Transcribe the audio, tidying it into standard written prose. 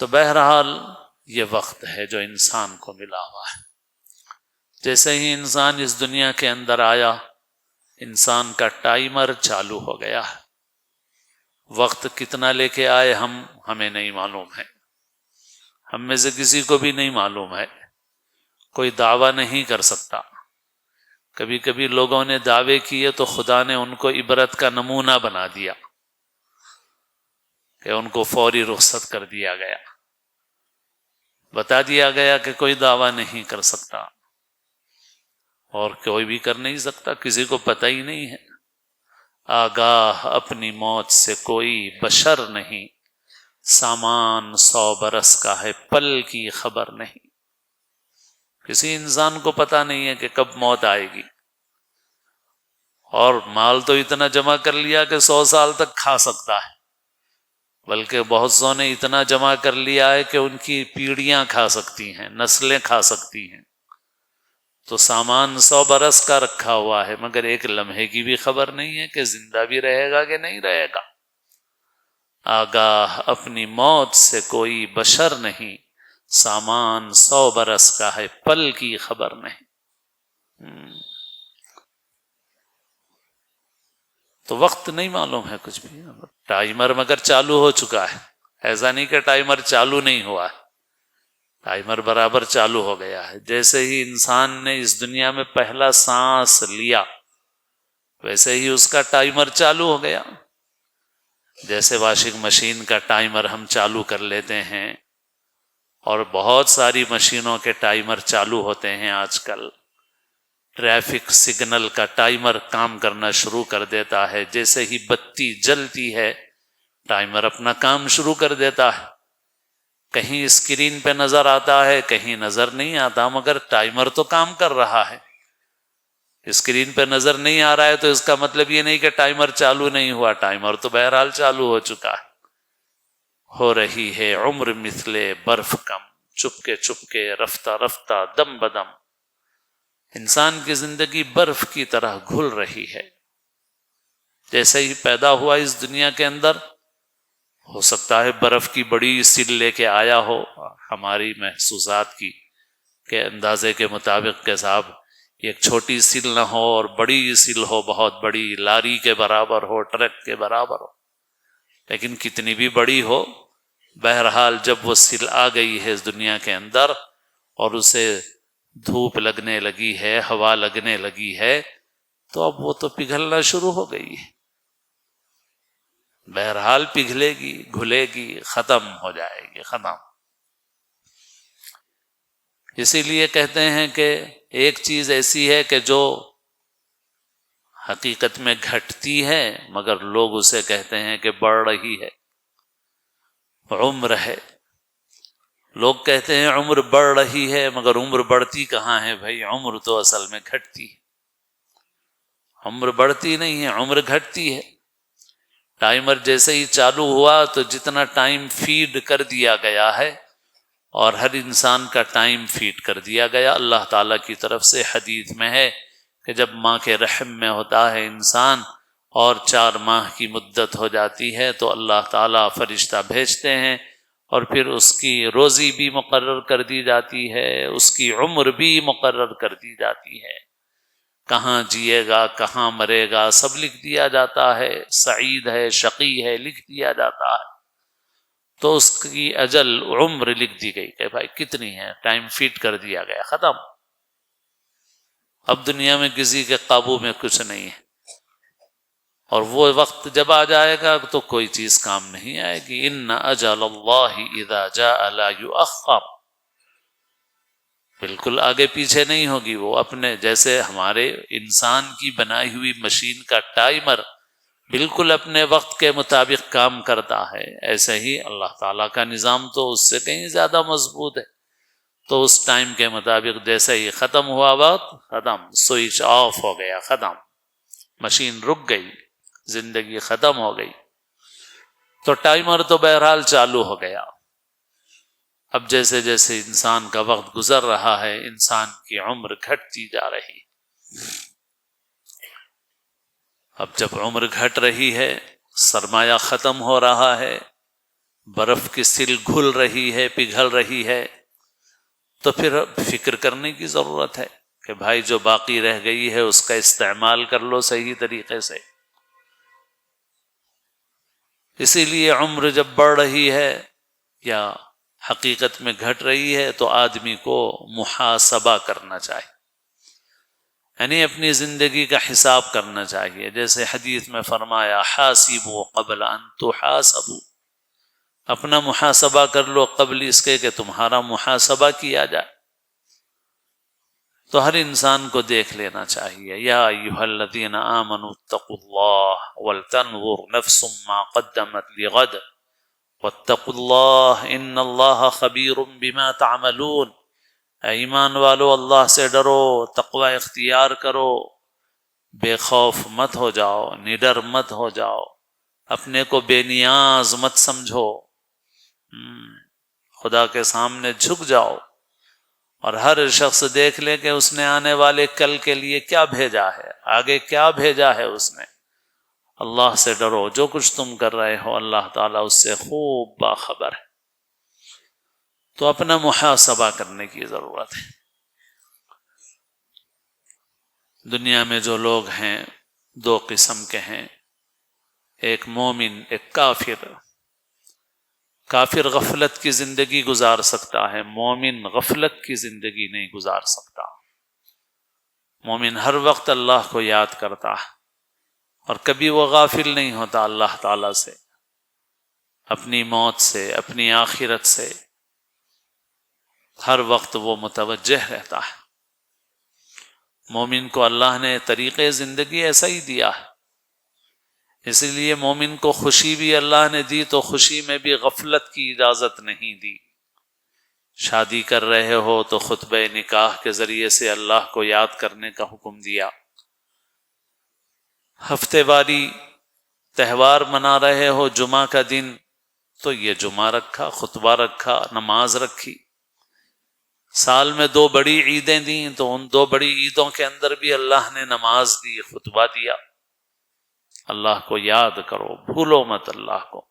تو بہرحال یہ وقت ہے جو انسان کو ملا ہوا ہے. جیسے ہی انسان اس دنیا کے اندر آیا، انسان کا ٹائمر چالو ہو گیا ہے. وقت کتنا لے کے آئے ہمیں نہیں معلوم ہے، ہم میں سے کسی کو بھی نہیں معلوم ہے، کوئی دعویٰ نہیں کر سکتا. کبھی کبھی لوگوں نے دعوے کیے تو خدا نے ان کو عبرت کا نمونہ بنا دیا کہ ان کو فوری رخصت کر دیا گیا، بتا دیا گیا کہ کوئی دعویٰ نہیں کر سکتا، اور کوئی بھی کر نہیں سکتا، کسی کو پتہ ہی نہیں ہے. آگاہ اپنی موت سے کوئی بشر نہیں، سامان 100 برس کا ہے پل کی خبر نہیں. کسی انسان کو پتہ نہیں ہے کہ کب موت آئے گی. اور مال تو اتنا جمع کر لیا کہ 100 سال تک کھا سکتا ہے، بلکہ بہت سو نے اتنا جمع کر لیا ہے کہ ان کی پیڑھیاں کھا سکتی ہیں، نسلیں کھا سکتی ہیں. تو سامان 100 برس کا رکھا ہوا ہے، مگر ایک لمحے کی بھی خبر نہیں ہے کہ زندہ بھی رہے گا کہ نہیں رہے گا. آگاہ اپنی موت سے کوئی بشر نہیں، سامان 100 برس کا ہے پل کی خبر نہیں. تو وقت نہیں معلوم ہے کچھ بھی. ٹائمر مگر چالو ہو چکا ہے، ایسا نہیں کہ ٹائمر چالو نہیں ہوا ہے، ٹائمر برابر چالو ہو گیا ہے. جیسے ہی انسان نے اس دنیا میں پہلا سانس لیا، ویسے ہی اس کا ٹائمر چالو ہو گیا. جیسے واشنگ مشین کا ٹائمر ہم چالو کر لیتے ہیں، اور بہت ساری مشینوں کے ٹائمر چالو ہوتے ہیں آج کل. ٹریفک سگنل کا ٹائمر کام کرنا شروع کر دیتا ہے، جیسے ہی بتی جلتی ہے ٹائمر اپنا کام شروع کر دیتا ہے. کہیں اسکرین پہ نظر آتا ہے، کہیں نظر نہیں آتا، مگر ٹائمر تو کام کر رہا ہے. اسکرین پہ نظر نہیں آ رہا ہے تو اس کا مطلب یہ نہیں کہ ٹائمر چالو نہیں ہوا، ٹائمر تو بہرحال چالو ہو چکا ہے. ہو رہی ہے عمر مثل برف کم، چپکے چپکے رفتہ رفتہ دم بدم. انسان کی زندگی برف کی طرح گھل رہی ہے. جیسے ہی پیدا ہوا اس دنیا کے اندر، ہو سکتا ہے برف کی بڑی سیل لے کے آیا ہو ہماری محسوسات کی کہ اندازے کے مطابق کہ صاحب ایک چھوٹی سیل نہ ہو اور بڑی سیل ہو، بہت بڑی، لاری کے برابر ہو، ٹرک کے برابر ہو. لیکن کتنی بھی بڑی ہو، بہرحال جب وہ سیل آ گئی ہے اس دنیا کے اندر اور اسے دھوپ لگنے لگی ہے، ہوا لگنے لگی ہے، تو اب وہ تو پگھلنا شروع ہو گئی ہے. بہرحال پگھلے گی، گھلے گی، ختم ہو جائے گی، ختم. اسی لیے کہتے ہیں کہ ایک چیز ایسی ہے کہ جو حقیقت میں گھٹتی ہے مگر لوگ اسے کہتے ہیں کہ بڑھ رہی ہے. عمر ہے، لوگ کہتے ہیں عمر بڑھ رہی ہے، مگر عمر بڑھتی کہاں ہے بھائی؟ عمر تو اصل میں گھٹتی ہے. عمر بڑھتی نہیں ہے، عمر گھٹتی ہے. ٹائمر جیسے ہی چالو ہوا تو جتنا ٹائم فیڈ کر دیا گیا ہے، اور ہر انسان کا ٹائم فیڈ کر دیا گیا اللہ تعالیٰ کی طرف سے. حدیث میں ہے کہ جب ماں کے رحم میں ہوتا ہے انسان اور 4 ماہ کی مدت ہو جاتی ہے تو اللہ تعالیٰ فرشتہ بھیجتے ہیں، اور پھر اس کی روزی بھی مقرر کر دی جاتی ہے، اس کی عمر بھی مقرر کر دی جاتی ہے. کہاں جیے گا، کہاں مرے گا، سب لکھ دیا جاتا ہے. سعید ہے، شقی ہے، لکھ دیا جاتا ہے. تو اس کی اجل عمر لکھ دی گئی کہ بھائی کتنی ہے، ٹائم فیٹ کر دیا گیا، ختم. اب دنیا میں کسی کے قابو میں کچھ نہیں ہے، اور وہ وقت جب آ جائے گا تو کوئی چیز کام نہیں آئے گی. ان اجل اللہ اذا جاء لا یؤخر، بالکل آگے پیچھے نہیں ہوگی. وہ اپنے جیسے ہمارے انسان کی بنائی ہوئی مشین کا ٹائمر بالکل اپنے وقت کے مطابق کام کرتا ہے، ایسے ہی اللہ تعالیٰ کا نظام تو اس سے کہیں زیادہ مضبوط ہے. تو اس ٹائم کے مطابق جیسے ہی ختم ہوا وقت، ختم، سوئچ آف ہو گیا، ختم، مشین رک گئی، زندگی ختم ہو گئی. تو ٹائمر تو بہرحال چالو ہو گیا. اب جیسے جیسے انسان کا وقت گزر رہا ہے، انسان کی عمر گھٹتی جا رہی. اب جب عمر گھٹ رہی ہے، سرمایہ ختم ہو رہا ہے، برف کی سل گھل رہی ہے، پگھل رہی ہے، تو پھر فکر کرنے کی ضرورت ہے کہ بھائی جو باقی رہ گئی ہے اس کا استعمال کر لو صحیح طریقے سے۔ اسی لیے عمر جب بڑھ رہی ہے یا حقیقت میں گھٹ رہی ہے تو آدمی کو محاسبہ کرنا چاہیے، یعنی اپنی زندگی کا حساب کرنا چاہیے۔ جیسے حدیث میں فرمایا حاسبوا قبل ان تحاسبوا، اپنا محاسبہ کر لو قبل اس کے کہ تمہارا محاسبہ کیا جائے۔ تو ہر انسان کو دیکھ لینا چاہیے۔ یا ایھا الذین آمنوا اتقوا اللہ ولتنظر نفس ما قدمت لغد واتقوا اللہ ان اللہ خبیر بما تعملون۔ اے ایمان والو، اللہ سے ڈرو، تقوی اختیار کرو، بے خوف مت ہو جاؤ، نڈر مت ہو جاؤ، اپنے کو بے نیاز مت سمجھو، خدا کے سامنے جھک جاؤ، اور ہر شخص دیکھ لے کہ اس نے آنے والے کل کے لیے کیا بھیجا ہے، آگے کیا بھیجا ہے اس نے۔ اللہ سے ڈرو، جو کچھ تم کر رہے ہو اللہ تعالیٰ اس سے خوب باخبر ہے۔ تو اپنا محاسبہ کرنے کی ضرورت ہے۔ دنیا میں جو لوگ ہیں دو قسم کے ہیں، ایک مومن، ایک کافر۔ کافر غفلت کی زندگی گزار سکتا ہے، مومن غفلت کی زندگی نہیں گزار سکتا۔ مومن ہر وقت اللہ کو یاد کرتا ہے اور کبھی وہ غافل نہیں ہوتا اللہ تعالیٰ سے، اپنی موت سے، اپنی آخرت سے، ہر وقت وہ متوجہ رہتا ہے۔ مومن کو اللہ نے طریقے زندگی ایسا ہی دیا ہے، اسی لیے مومن کو خوشی بھی اللہ نے دی تو خوشی میں بھی غفلت کی اجازت نہیں دی۔ شادی کر رہے ہو تو خطبہ نکاح کے ذریعے سے اللہ کو یاد کرنے کا حکم دیا۔ ہفتے واری تہوار منا رہے ہو، جمعہ کا دن تو یہ جمعہ رکھا، خطبہ رکھا، نماز رکھی۔ سال میں دو بڑی عیدیں دیں تو ان دو بڑی عیدوں کے اندر بھی اللہ نے نماز دی، خطبہ دیا۔ اللہ کو یاد کرو، بھولو مت اللہ کو۔